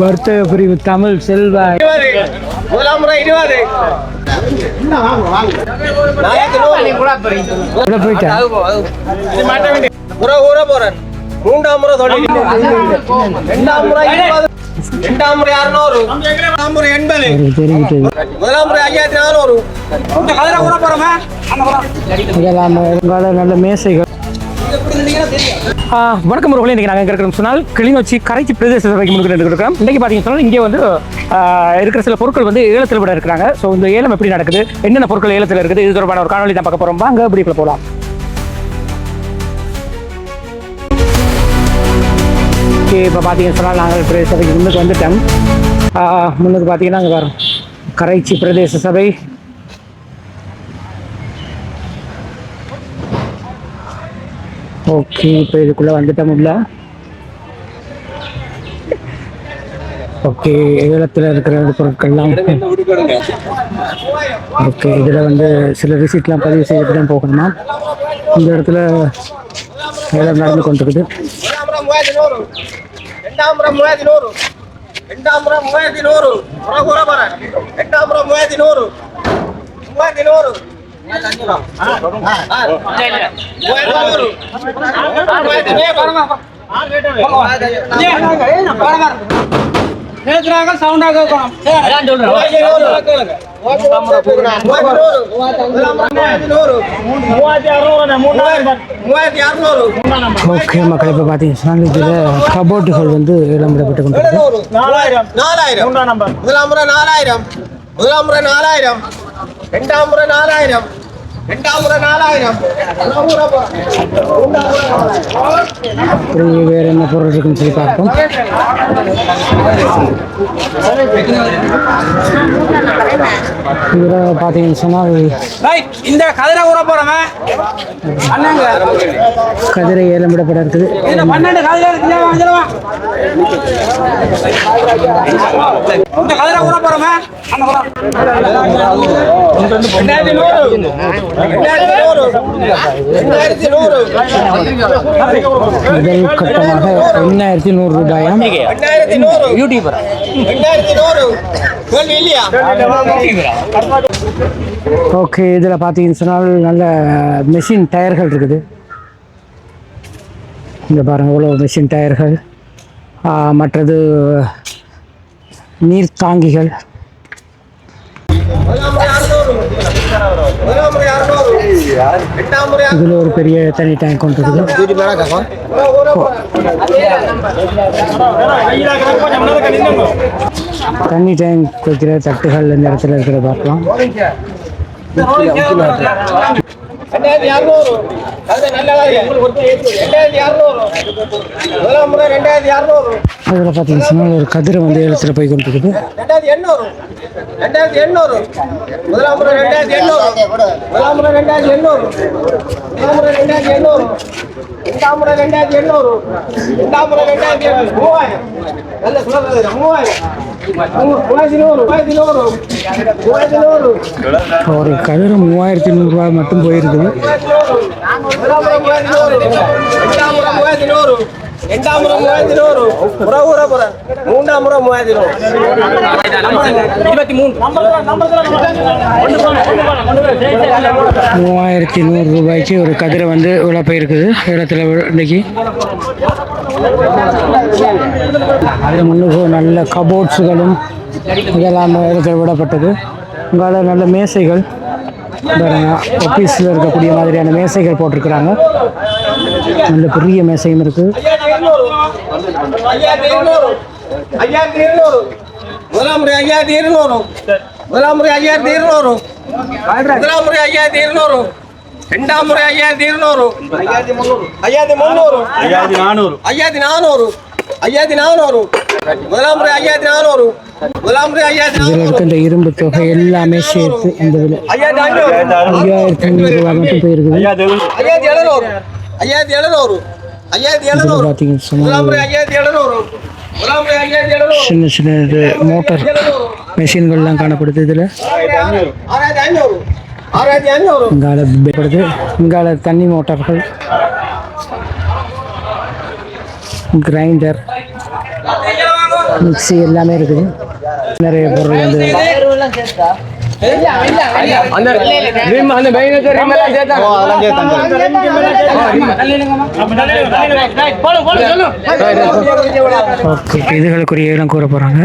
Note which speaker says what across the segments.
Speaker 1: வர்த்தக பிரிவு தமிழ் செல்வா
Speaker 2: முதலாம் முறை 20 போறேன். மூன்றாம் முறை இரண்டாம் முறை 20 இரண்டாம் முறை 600 மூன்றாம் முறை 80 முதலாம் முறை 5400
Speaker 1: நல்ல மேசைகள். வணக்கம் உறவுகளே, இன்றைக்கி நாங்கள் இருக்கிறோம் சொன்னால் கிளிநொச்சி கரைச்சி பிரதேச சபைக்கு முன்னுக்கு இருக்கிறோம். இன்றைக்கி பார்த்தீங்கன்னு சொன்னால் இங்கே வந்து இருக்கிற சில பொருட்கள் வந்து ஏலத்தில் விட இருக்கிறாங்க. ஸோ இந்த ஏலம் எப்படி நடக்குது, என்னென்ன பொருட்கள் ஏலத்தில் இருக்குது, இது தொடர்பான ஒரு காணொலி தான் பார்க்க போகிறோம். வாங்க பிரீஃபில் போகலாம். ஓகே, இப்போ பார்த்தீங்கன்னு சொன்னால் நாங்கள் பிரதேச சபைக்கு முன்னுக்கு வந்துட்டோம். முன்னுக்கு பார்த்தீங்கன்னா அங்கே வரும் கரைச்சி பிரதேச சபை. ஓகே, இப்போ இதுக்குள்ளே வந்துட்டோம். இல்லை ஓகே, ஏலத்தில் இருக்கிற பொருட்கள்லாம் ஓகே. இதில் வந்து சில ரிசிப்ட்லாம் பதிவு செய்துட்டு தான் போகணுமா. இந்த இடத்துல ஏலம் நடந்து கொண்டிருக்குது. ஓகே மக்கள், இப்போ பார்த்தீங்கன்னா இதில் கபோர்டுகள் வந்து விளம்பரப்பட்டு கொண்டிருக்கு.
Speaker 2: 4000 முதலாம் முறை 4000 முதலாம் முறை 4000 இரண்டாம் முறை 4000 இரண்டாம் முறை 4000
Speaker 1: வேறு என்ன பொருள் இருக்குன்னு சொல்லி பார்ப்போம். இதில் பார்த்தீங்கன்னு சொன்னால்
Speaker 2: இந்த கதிரை ஊற போறவன்
Speaker 1: கதிரை ஏலமிடப்பட இருக்குது. முதல் கட்டமாக 8100 ரூபாயாம். ஓகே, இதில் பார்த்தீங்கன்னு சொன்னால் நல்ல மெஷின் டயர்கள் இருக்குது. இங்கே பாருங்கள், இவ்வளோ மெஷின் டயர்கள். மற்றது நீர் தாங்கிகள். இதில் ஒரு பெரிய தனி டேங்க் கொண்டு இருக்குது. தண்ணி டேங்க் வைக்கிற தட்டுகள் இந்த இடத்துல இருக்கிற பார்க்கலாம். அதில் பார்த்தீங்கன்னா ஒரு கதிரை வந்து ஏலத்தில் போய் கொண்டிருக்குது.
Speaker 2: 2800 முதலாம் முறை 2800 முதலாம் முறை 2800 முதலாம் முறை 2800 இரண்டாம் முறை 2800 இரண்டாம் முறை 2800 3000 நல்ல சொல்றது 3000
Speaker 1: ஒரு கதிரை 3100 ரூபாய் மட்டும் போயிருக்குது.
Speaker 2: இரண்டாம் முறை 3100 மூன்றாம் முறை
Speaker 1: 3100 ரூபாய்க்கு ஒரு கதிரை வந்து இவ்வளோ போயிருக்குது இடத்துல இன்னைக்கு. அதில் முன்னுக்கு நல்ல கபோர்ட்ஸுகளும் இதெல்லாம் இடத்துல விடப்பட்டது. உங்களால் நல்ல மேசைகள் ஆஃபீஸில் இருக்கக்கூடிய மாதிரியான மேசைகள் போட்டிருக்கிறாங்க. நல்ல பெரிய மேசையும் இருக்குது.
Speaker 2: முதலாம் முறை 5200 முதலாம் முறை 5200 முதலாம் முறை 5200 இரண்டாம் முறை 5200 5300 5400 முதலாம் முறை 5400 முதலாம் முறை 5400
Speaker 1: இதில் இருக்க இந்த இரும்பு தொகை எல்லாமே சேர்த்து இந்த விலை 5500 ரூபாய் மட்டும் போயிருக்குது.
Speaker 2: 5700
Speaker 1: சின்ன சின்ன மோட்டார் மெஷின்கள்லாம் காணப்படுது. இதில் இங்கால தண்ணி மோட்டார்கள், கிரைண்டர், மிக்ஸி எல்லாமே இருக்குது. நிறைய பொருள் வந்து ஓகே, இதுகளுக்குரிய இடம் கூற போறாங்க.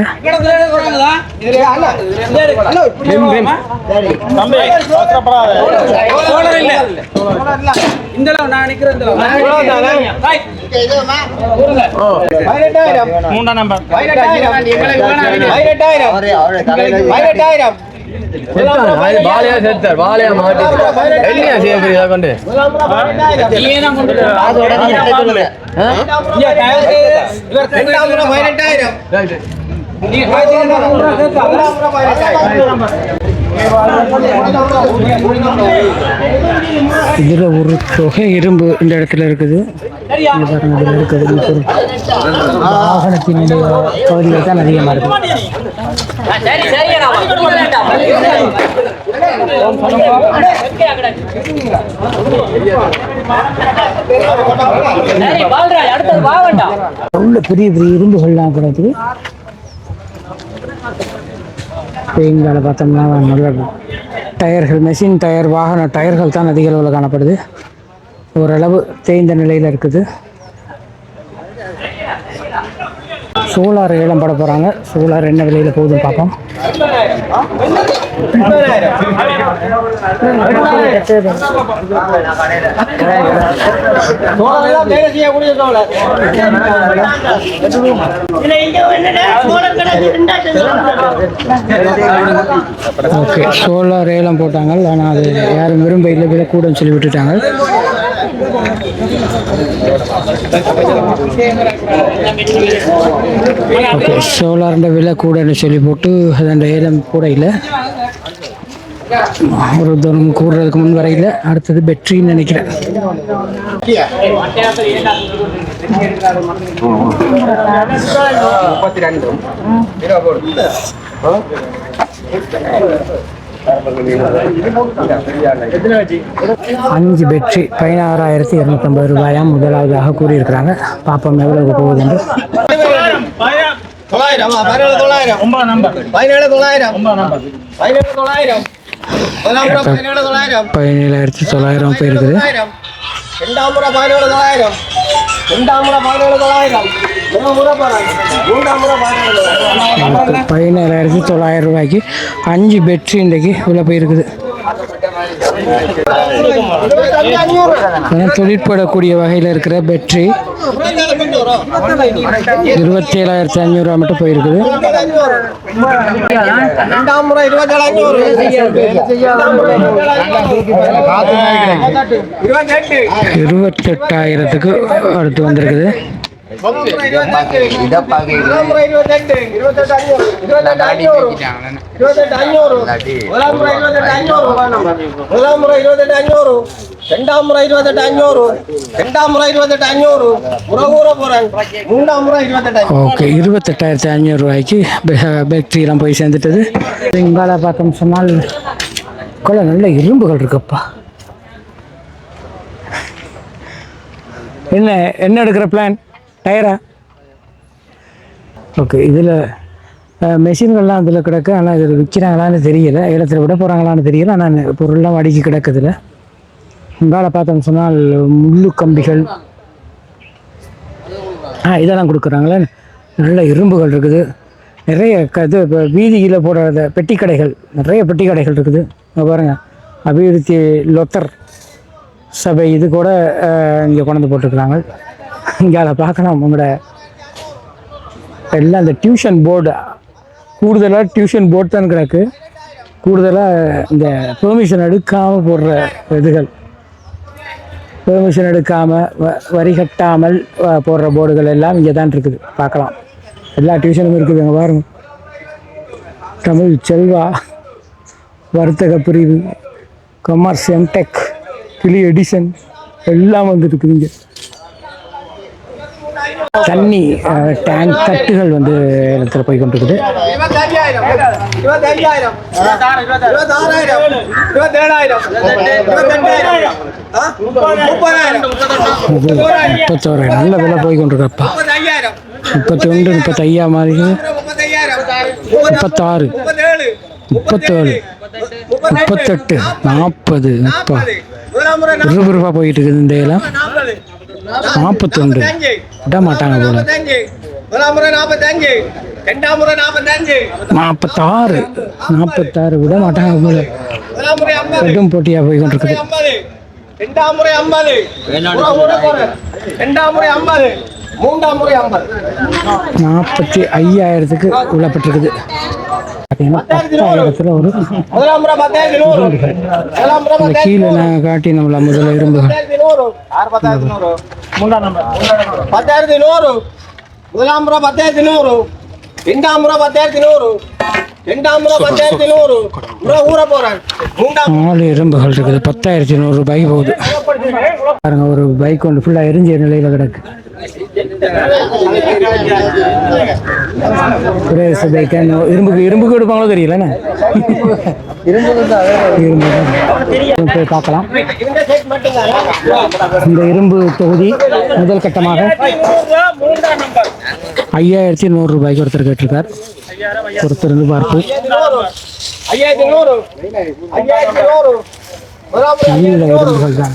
Speaker 1: இதுல ஒரு தொகை இரும்பு இந்த இடத்துல இருக்குது. வாகனத்தினுடைய பகுதிகள் தான் அதிகமாக இருக்குது. உள்ள பெரிய பெரிய இரும்புகள்லாம் கிடைக்குது. இங்கால பார்த்தோம்னா நல்ல டயர்கள், மெஷின் டயர், வாகன டயர்கள் தான் அதிக அளவில் காணப்படுது. ஓரளவு தேய்ந்த நிலையில் இருக்குது. சோலார் ஏலம் போட போகிறாங்க. சோலார் என்ன விலையில் போகுதுன்னு பார்ப்போம். ஓகே, சோலார் ஏலம் போட்டாங்க. ஆனால் அது யாரும் விரும்ப இல்லை, விலை கூடன்னு சொல்லி விட்டுட்டாங்க. ஓகே, சோலார்ன்ற விலை கூடன்னு சொல்லி போட்டு அதோட ஏலம் கூட இல்லை. ஒரு தூரம் கூடுறதுக்கு முன் வரையில். அடுத்தது பேட்டரின்னு நினைக்கிறேன். அஞ்சு பேட்டரி 16,250 ரூபாயாம் முதலாவதாக கூறியிருக்கிறாங்க. பாப்போம் எவ்வளவு போகுது என்று. 17,900 போயிருக்குது. 17,900 ரூபாய்க்கு 5 பேட்டரி இன்றைக்கு உள்ள போயிருக்குது. தொழிற்படக்கூடிய வகையில் இருக்கிற பேட்டரி 27,500 ரூபா மட்டும் போயிருக்குது. 28,000க்கு அடுத்து வந்திருக்குது.
Speaker 2: ரெண்டாம் முறை 28,500.
Speaker 1: ஓகே, 28,500 ரூபாய்க்கு பேட்டரியெல்லாம் போய் சேர்ந்துட்டது. இங்கால பார்த்தோம் சொன்னால் கொள்ள நல்ல இரும்புகள் இருக்குப்பா. என்ன எடுக்கிற பிளான்? டயரா? ஓகே, இதில் மெஷின்கள்லாம் அதில் கிடக்கு. ஆனால் இதில் விற்கிறாங்களான்னு தெரியலை, இடத்துல விட போகிறாங்களான்னு தெரியலை. ஆனால் பொருள்லாம் அடிக்கி கிடக்குதுல. இங்கால பார்த்தோம்னு சொன்னால் முள்ளு கம்பிகள் இதெல்லாம் கொடுக்குறாங்களே. நல்ல இரும்புகள் இருக்குது. நிறைய இது வீதியில் போடுற பெட்டி கடைகள், நிறைய பெட்டி கடைகள் இருக்குது. பாருங்கள், அபிவிருத்தி லொத்தர் சபை இது கூட இங்கே கொண்டு போட்டுருக்குறாங்க. இங்கே அதை பார்க்கலாம். உங்களோட எல்லாம் இந்த டியூஷன் போர்டு, கூடுதலாக டியூஷன் போர்டு தான் கிடக்கு. கூடுதலாக இந்த பெர்மிஷன் எடுக்காமல் போடுற இதுகள், பெர்மிஷன் எடுக்காமல் வரி கட்டாமல் போடுற போர்டுகள் எல்லாம் இங்கே தான் இருக்குது. பார்க்கலாம், எல்லா டியூஷனும் இருக்குது. அங்கே பாருங்க, தமிழ் செல்வா, வர்த்தக பிரிவு, கமர்ஸ், எம்டெக், கிளி எடிசன் எல்லாம் வந்து இருக்குது. இங்கே தண்ணி டேங்க் தட்டுகள் வந்து இடத்துல போய் கொண்டிருக்குது. 31,000 நல்ல விலை போய் கொண்டிருக்கப்பா. 31 35 மாதிரி 36 37 38 40 ரூபா போயிட்டு இருக்குது இந்த ஏலம் 41 விட மாட்டாங்க போல 46 விட மாட்டாங்க போல கடும் போட்டியாக போய் கொண்டிருக்குது 45,000க்கு உள்ளப்பட்டிருக்குது. ஒரு கீழே நான் காட்டி நம்மள முதல்ல இரும்புகள் 10,100 முதலாம் ரூபா 10,100 இரண்டாம் ரூபா 10,100 இரண்டாம் ரூபா 10,100 ஊற போறேன் 4 இரும்புகள் இருக்குது 10,100 ரூபாய்க்கு போகுது பாருங்க. ஒரு பைக் ஒன்று ஃபுல்லா எரிஞ்ச நிலையில கிடக்கு. இரும்புக்கு எடுப்பாங்களோ தெரியல போய் பார்க்கலாம். இந்த இரும்பு தொகுதி முதல் கட்டமாக 5,100 ரூபாய்க்கு ஒருத்தர் கேட்டிருக்கார். ஒருத்தர் இருந்து பார்ப்பு நல்ல இரும்புகள் தான்.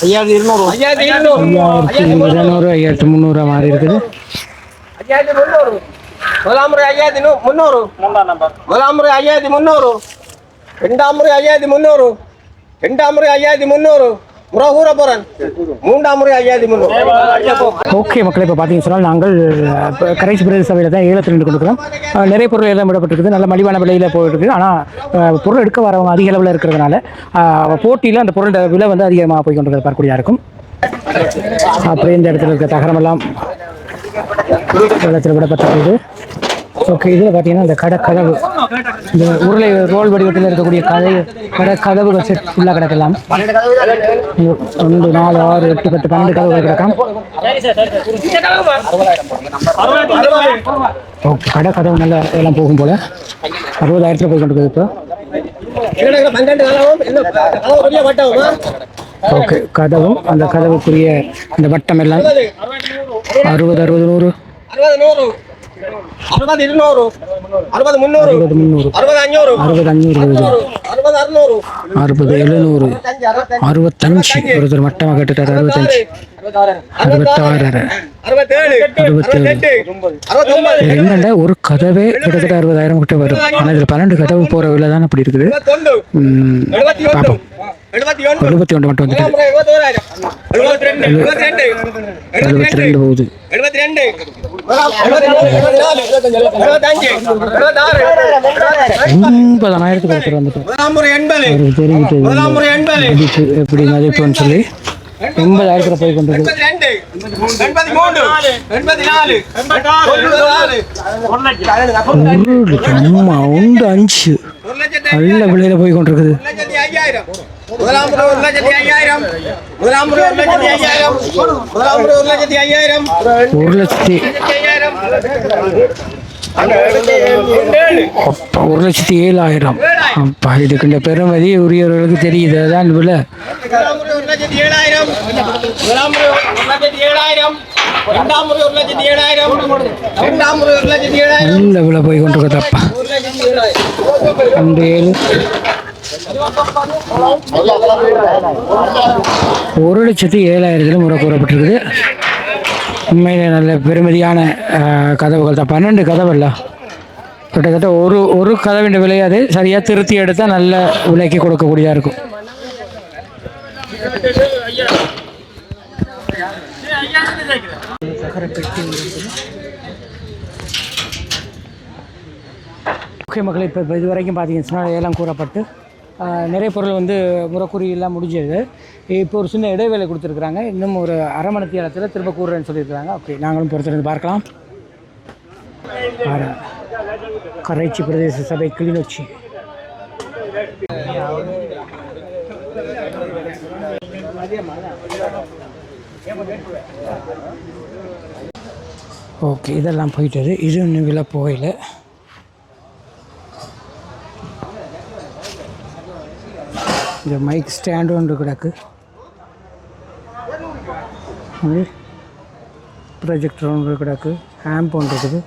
Speaker 1: 5,200 5,300 மாறி இருக்குது. 5,300 முதலாம் முறை 5,300 முதலாம் முறை 5,300 இரண்டாம் முறை 5,300 இரண்டாம் முறை 5,300 ஓகே மக்களே, இப்போ பார்த்தீங்கன்னு சொன்னால் நாங்கள் கரைச்சி பிரதேச சபையில் தான் ஏலத்தில் நின்று கொடுக்குறோம். நிறைய பொருள் ஏலம் விடப்பட்டிருக்குது, நல்ல மலிவான விலையில் போயிட்டுருக்கு. ஆனால் பொருள் எடுக்க வரவங்க அதிக அளவில் இருக்கிறதுனால போட்டியில் அந்த பொருளோட விலை வந்து அதிகமாக போய் கொண்டு பார்க்கக்கூடியதாக இருக்கும். அப்படியே இந்த இடத்துல இருக்க தகரமெல்லாம் வெள்ளத்தில் விடப்பட்டிருக்குது. ஓகே, இதில் பார்த்தீங்கன்னா இந்த கதவு, இந்த உருளை ரோல் வடிவத்தில் இருக்கக்கூடிய கதவுகள் செட் ஃபுல்லாக கிடக்கலாம். 1 4 6 8 10 12 கதவுகள் கிடக்கலாம். ஓகே, கதவு நல்லா எல்லாம் போகும் போல 60,000 போய் கொண்டு இப்போ. ஓகே, கதவும் அந்த கதவுக்குரிய இந்த வட்டம் எல்லாம் 60 60 100 60 200 60 300 60 500 60 700 65 ஒருத்தர் மட்டமாக கேட்டுட்டார். 65 66 67 என்னண்டா ஒரு கதவே கிட்டத்தட்ட 60,000 கிட்ட வரும். ஆனால் இதில் 12 கதவு போகிற விலை தான் அப்படி இருக்குது. பார்ப்போம். 71 மட்டும் வந்துட்டு 72 போகுது. 80,000 ஒருத்தர் வந்துட்டு தெரிவிட்டு எப்படி மதிப்புன்னு சொல்லி 80,000 போய் கொண்டிருக்கு. 5 நல்ல விலையில போய் கொண்டிருக்குது. 1,07,000. அப்பா, இதுக்கு பெருமதி உரியவர்களுக்கு தெரியுது. அதான் விலை. நல்ல விலை போய் கொண்டிருக்குதப்பா. 1,07,000 முறை கூறப்பட்டிருக்குது. உண்மையிலே நல்ல பெருமதியான கதவுகள் தான். 12 கதவு இல்லை, கிட்டத்தட்ட ஒரு கதவின் விலையாது சரியாக திருத்தி எடுத்தால் நல்ல விலைக்கு கொடுக்கக்கூடியதாக இருக்கும். ஓகே மக்களே, இப்போ இது வரைக்கும் பார்த்தீங்கன்னு சொன்னால் ஏலம் கூறப்பட்டு நிறைய பொருள் வந்து முறைக்குறியெல்லாம் முடிஞ்சது. இப்போ ஒரு சின்ன இடைவேளை கொடுத்துருக்குறாங்க. இன்னும் ஒரு அரை மணி நேரத்தில் திரும்ப கூறுறேன்னு சொல்லியிருக்கிறாங்க. ஓகே, நாங்களும் பொறுத்திருந்து பார்க்கலாம். கரைச்சி பிரதேச சபை கிளிநொச்சி. ஓகே, இதெல்லாம் போயிட்டது. இது இன்னும் விலை போகல. இந்த மைக் ஸ்டாண்டு ஒன்று கிடக்கு. ப்ரொஜெக்டர் ஒன்று கிடக்கு, ஆம்ப் ஒன்று இருக்குது.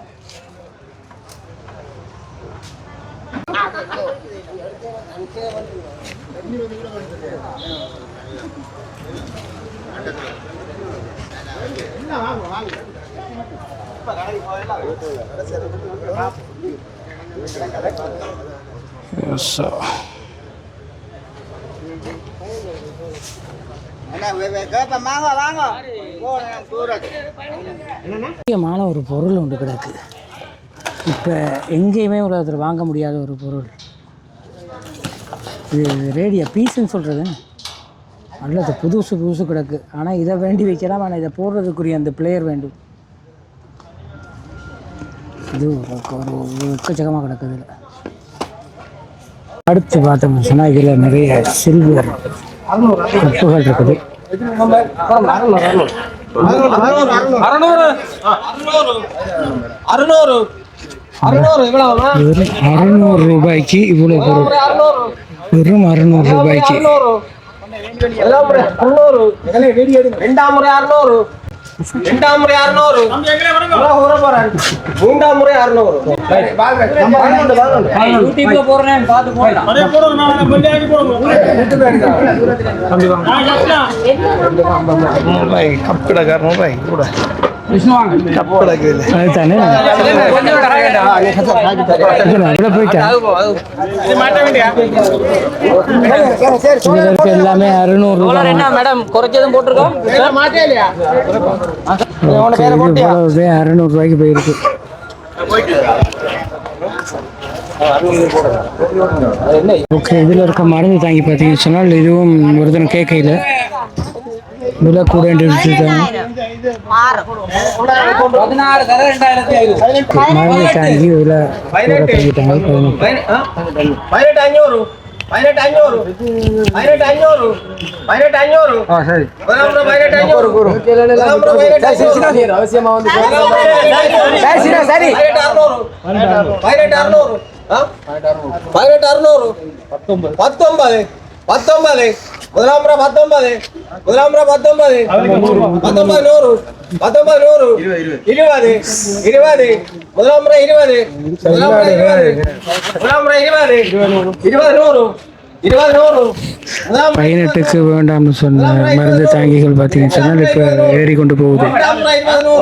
Speaker 1: முக்கியமான ஒரு பொருள் ஒன்று கிடக்கு. இப்போ எங்கேயுமே உலகத்தில் வாங்க முடியாத ஒரு பொருள் இது. ரேடியோ பீஸுன்னு சொல்கிறது நல்லது, புதுசு புதுசு கிடக்கு. ஆனால் இதை வேண்டி வைக்கலாம், ஆனால் இதை போடுறதுக்குரிய அந்த பிளேயர் வேண்டும். இது ஒரு எக்கச்சக்கமாக கிடக்குது. இதில் அடுத்து பார்த்தோம்னு சொன்னால் இதில் நிறைய சில்வர் கப்புகள் இருக்குது. ₹600 இவ்வளோ பொருள். வெறும் ₹600.
Speaker 2: ரெண்டாம் முறை 600, ரெண்டாம் முறை 600, மூன்றாம் முறை 600.
Speaker 3: யூடியூப்ல போறேன் பார்த்து போடலாம்.
Speaker 1: அதுதானே எல்லாமே ₹600.
Speaker 3: என்ன மேடம் குறைச்சதும் போட்டிருக்கோம்.
Speaker 1: ₹600 போயிருக்கு. ஓகே, இதில் இருக்க மருந்து தாங்கி பார்த்தீங்கன்னு சொன்னால் இதுவும் ஒரு தினம் கேட்கையில் விலை கூட மருந்து தாங்கி விலை தங்கிட்டாங்க.
Speaker 2: 19 முதலாம் முறை 19, முதலாம் முறை 19, 19 100, 20, 20, முதலாம் முறை 20, முதலாம் முறை 20, முதலாம் முறை 20, 20 100,
Speaker 1: 18க்கு வேண்டாம்னு சொன்ன மருந்து தாங்கிகள் பார்த்தீங்கன்னு சொன்னால் இப்போ ஏறி கொண்டு போகுது.
Speaker 2: முதலாம் முறை 20,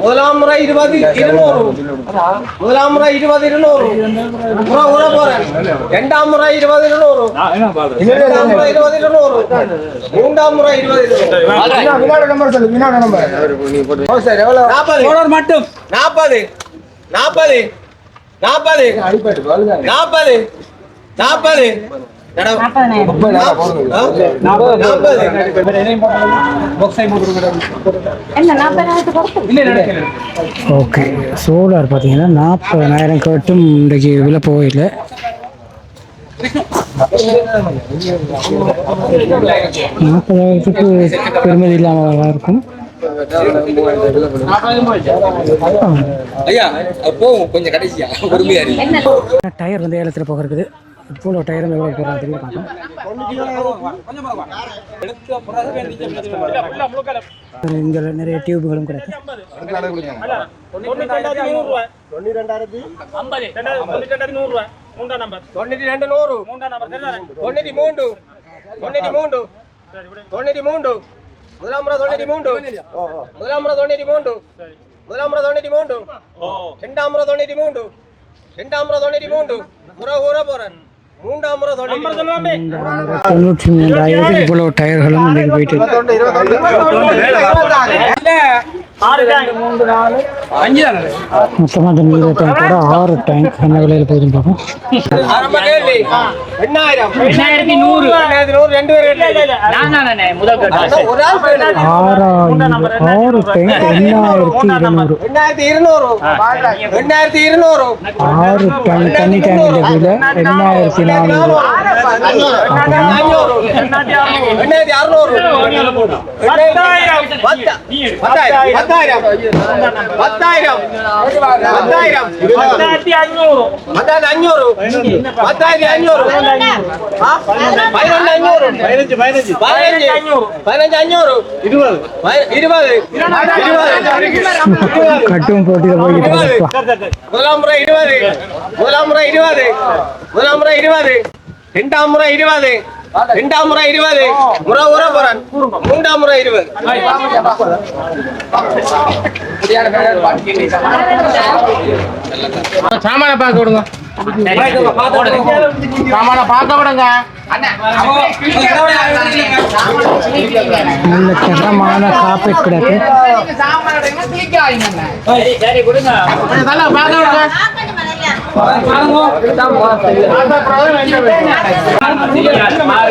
Speaker 2: முதலாம் முறை 20, 200, முதலாம் முறை 20, 200, போறேன். இரண்டாம் முறை 20, 200, இரண்டாம் முறை 20, 200, மூன்றாம் முறை 20, 200. நம்பர் சொல்லு, வினாட நம்பர். சார் எவ்வளவு? 40 மட்டும். 40 40 40 40 40
Speaker 1: ஓகே, சோலார் பார்த்தீங்கன்னா 40,000 கட்டும் இன்றைக்கு விலை போகல. $40,000 பெருமதி இல்லாமல் இருக்கும். டயர் வந்து ஏலத்தில் போக இருக்குது. இப்போ டயரும் எவ்வளோ போகிறாங்க தெரியும் பார்க்கலாம். இங்கே நிறைய டியூபுகளும் கிடைக்கும்.
Speaker 2: 93 முதலாம் முறை 93, முதலாம் முறை 93, முதலாம் முறை 93, இரண்டாம் முறை 93, இரண்டாம் முறை 93, போறேன். மூன்றாம் முறை
Speaker 1: 93,000 இவ்வளோ டயர்களும் இன்னைக்கு போயிட்டு மொத்தமாக அந்த நீர் டேங்கோட 6 டேங்க் என்ன விலையில் போகுதுன்னு பார்ப்போம். 6 டேங்க் தண்ணி டேங்கில் விலை 8,400.
Speaker 2: 10,000 10,000
Speaker 1: கட்டும் போட்டியில் போய்கிட்டு
Speaker 2: முதலாம் முறை 20 இரண்டாம் முறை 20 முறை போறான் மூன்றாம் முறை 20
Speaker 3: சாமான பார்க்க விடுங்க சாமான பார்க்க விடுங்க
Speaker 1: நல்ல தரமான காப்பீட் கிடக்கு.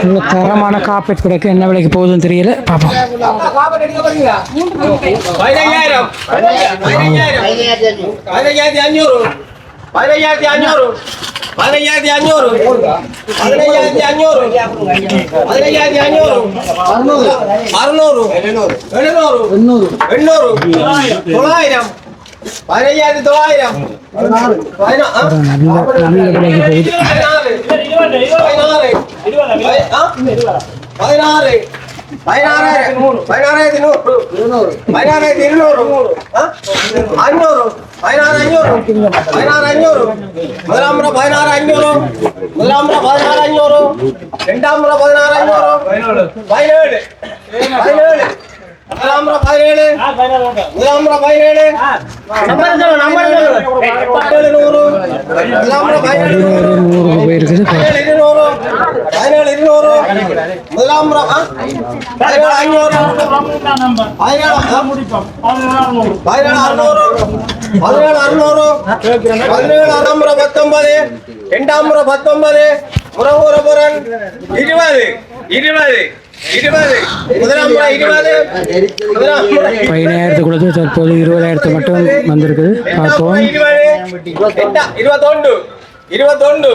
Speaker 1: நல்ல தரமான காப்பீட் கிடக்கு. என்ன விலைக்கு போகுதுன்னு தெரியல, பாப்போம். 15,000 கொடுத்து தற்போது 20,000 மட்டும் வந்திருக்குது. பார்ப்போம்.
Speaker 2: 21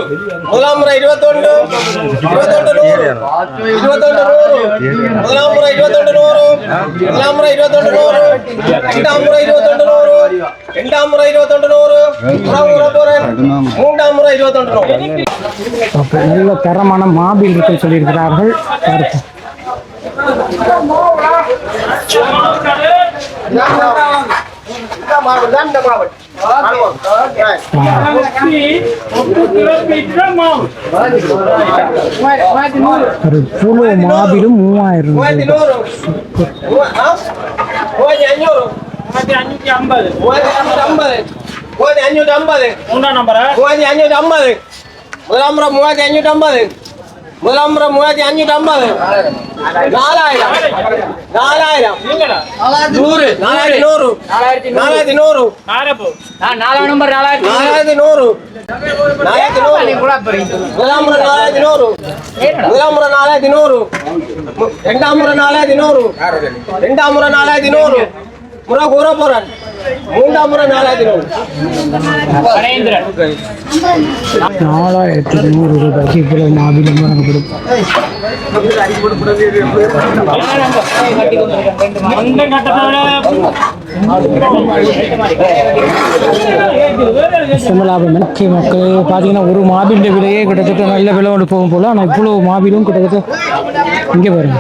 Speaker 2: முதலாம் முறை 21 முதலாம் முறை 21 முதலாம் முறை 21 இரண்டாம் முறை 21 இரண்டாம் முறை 21 மூன்றாம் முறை 21
Speaker 1: நல்ல தரமான மாபில் இருக்குன்னு சொல்லியிருக்கிறார்கள். பார்ப்போம். ஒரு புழு மாபிலும் 3,000
Speaker 2: முதலாம் முறை 3,550 முதலாம் முறை 3,550 முறை கூற போறேன் மூன்றாம் முறை
Speaker 1: 4,100 ரூபாய்க்கு இவ்வளவு மாபிலும் நமக்கு கொடுப்போம். சிம்மலாபம் முக்கிய மக்கள் பார்த்தீங்கன்னா ஒரு மாபின் விலையே கிட்டத்தட்ட நல்ல விலை கொண்டு போகும் போல. ஆனால் இவ்வளவு மாபிலும் கிட்டத்தட்ட இங்கே பாருங்க,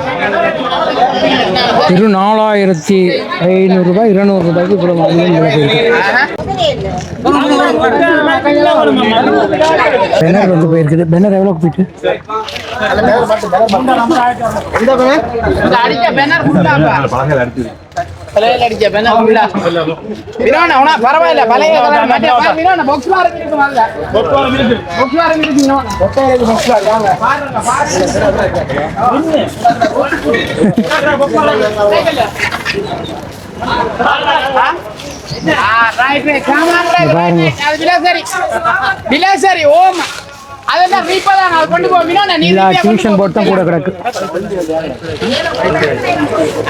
Speaker 1: 4,500 ரூபாய் 200 ரூபாய்க்கு இவ்வளவு மாபிலும் விலை போயிருக்கு. பெனர் வந்து போயிருக்குது. பெனர் எவ்வளோ போயிட்டு
Speaker 3: பரவாயில்ல பழைய சரி ஓம் அதெல்லாம் ரீப்பதான் அது கொண்டு போவீங்க.
Speaker 1: டியூஷன் போர்டு தான் கூட கிடக்கு.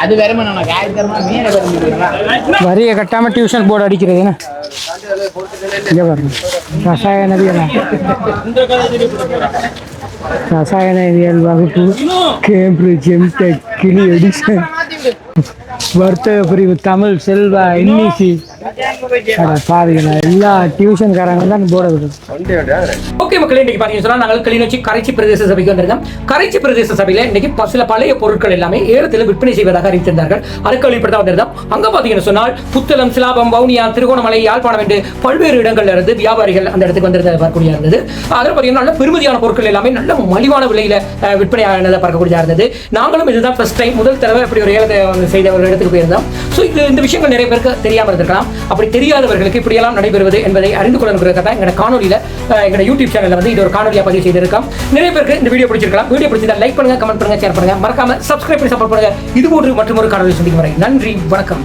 Speaker 3: அது வெறும்
Speaker 1: வரிய கட்டாம டியூஷன் போர்டு அடிக்கிறது என்ன இங்கே பாருங்க. ரசாயனவியல் வகுப்பு கேம்பிரிட்ஜ் எம்டெக் கிளி எடிஷன் வர்த்தக பிரிவு தமிழ் செல்வா இன்னிசி பாருங்களா எல்லா டியூஷன்காரங்க தான் போட விடுது. ஓகே மக்களே, இன்னைக்கு பாத்தீங்கன்னா சொன்னா நாங்கள் கிளிநொச்சி கரைச்சி பிரதேச சபைக்கு வந்திருக்கோம். கரைச்சி பிரதேச சபையில இன்னைக்கு சில பழைய பொருட்கள் எல்லாமே ஏலத்தில் விற்பனை செய்வதாக அறிவித்திருந்தார்கள். அதுக்கு வழிபடுத்த வந்திருந்தோம். அங்க பாத்தீங்கன்னா சொன்னால் புத்தளம், சிலாபம், வவுனியா, திருகோணமலை, யாழ்ப்பாணம் என்று பல்வேறு இடங்கள்ல இருந்து வியாபாரிகள் அந்த இடத்துக்கு வந்திருந்த பார்க்கக்கூடிய இருந்தது. அதில் பாத்தீங்கன்னா நல்ல பெருமதியான பொருட்கள் எல்லாமே நல்ல மலிவான விலையில விற்பனை ஆனதை பார்க்கக்கூடிய இருந்தது. நாங்களும் இதுதான் ஃபர்ஸ்ட் டைம், முதல் தடவை இப்படி ஒரு ஏலத்தை செய்த ஒரு இடத்துக்கு போயிருந்தோம். ஸோ இந்த விஷயங்கள் நிறைய பேருக்கு தெரியாமல் இருந்திருக்கலாம். அப்படி தெரியாதவர்களுக்கு இப்படியெல்லாம் நடைபெறுவது என்பதை அறிந்து கொள்ளணுங்கிறதுக்காக தான் எங்களோட காணொலியில் எங்களோட யூடியூப் சேனலில் வந்து இது ஒரு காணொலியாக பதிவு செய்திருக்கோம். நிறைய பேருக்கு இந்த வீடியோ பிடிச்சிருக்கலாம். வீடியோ பிடிச்சிருந்தா லைக் பண்ணுங்க, கமெண்ட் பண்ணுங்க, ஷேர் பண்ணுங்க, மறக்காம சப்ஸ்கிரைப் பண்ணி சப்போர்ட் பண்ணுங்க. இது போன்று மற்றும் ஒரு காணொலி சந்திக்கும் வரை நன்றி, வணக்கம்.